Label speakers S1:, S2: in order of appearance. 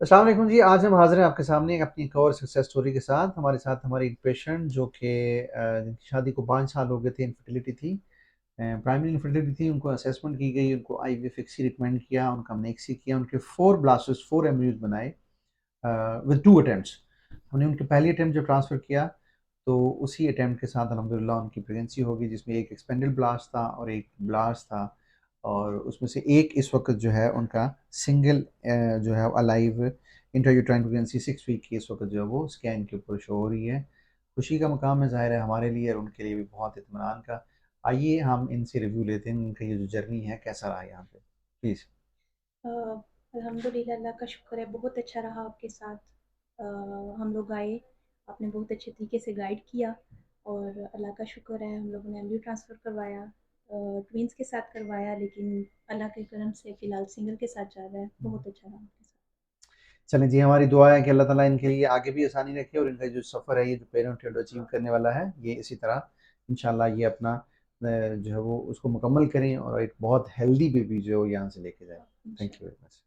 S1: अस्सलाम वालेकुम जी। आज हम हाज़िर हैं आपके सामने अपनी एक और सक्सेस स्टोरी के साथ। हमारे साथ हमारी एक पेशेंट जो कि जिनकी शादी को 5 साल हो गए थे, इनफर्टिलिटी थी। प्राइमरी इनफर्टिलिटी थी, उनको असेसमेंट की गई, उनको आईवीएफ एक्सी रिकमेंड किया, उनका हमने एक्सी किया, उनके 4 ब्लास्टर्स 4 एम्ब्रियोज़ बनाए विद 2 अटेम्प्ट्स। हमने उनके पहली अटेम्प्ट जब ट्रांसफ़र किया, तो उसी अटेम्प्ट के साथ अल्हम्दुलिल्लाह उनकी प्रेगनेंसी हो गई, जिसमें एक एक्सपेंडेड ब्लास्ट था और एक ब्लास्ट था। और उसमें से एक इस वक़्त जो है उनका सिंगल जो है अलाइव इंट्रायूटेराइन प्रेगनेंसी 6 वीक की इस वक़्त जो है वो स्कैन के ऊपर शो हो रही है। खुशी का मकाम है, ज़ाहिर है हमारे लिए और उनके लिए भी बहुत इत्मीनान का। आइए हम इनसे रिव्यू लेते हैं, उनका ये जो जर्नी है कैसा रहा यहाँ पे? प्लीज़।
S2: अ, अल्हम्दुलिल्लाह अल्लाह का शुक्र है बहुत अच्छा रहा आपके साथ। हम लोग आए, आपने बहुत अच्छे तरीके से गाइड किया और अल्लाह का शुक्र है हम लोगों ने एम्ब्रियो ट्रांसफ़र करवाया। ट्विन्स के साथ करवाया लेकिन अल्लाह के करम से फ़िलहाल सिंगल के साथ जा रहा है। बहुत अच्छा रहा आपके साथ।
S1: चलें जी, हमारी दुआ है कि अल्लाह ताला इनके लिए आगे भी आसानी रखे और इनका जो सफ़र है, ये जो पेरेंटहुड अचीव करने वाला है, ये इसी तरह इंशाल्लाह ये अपना जो है वो उसको मुकम्मल करें और एक बहुत हेल्दी बेबी जो है वो यहाँ से लेके जाएँ। थैंक यू
S2: इंशाल्लाह।
S1: Very much.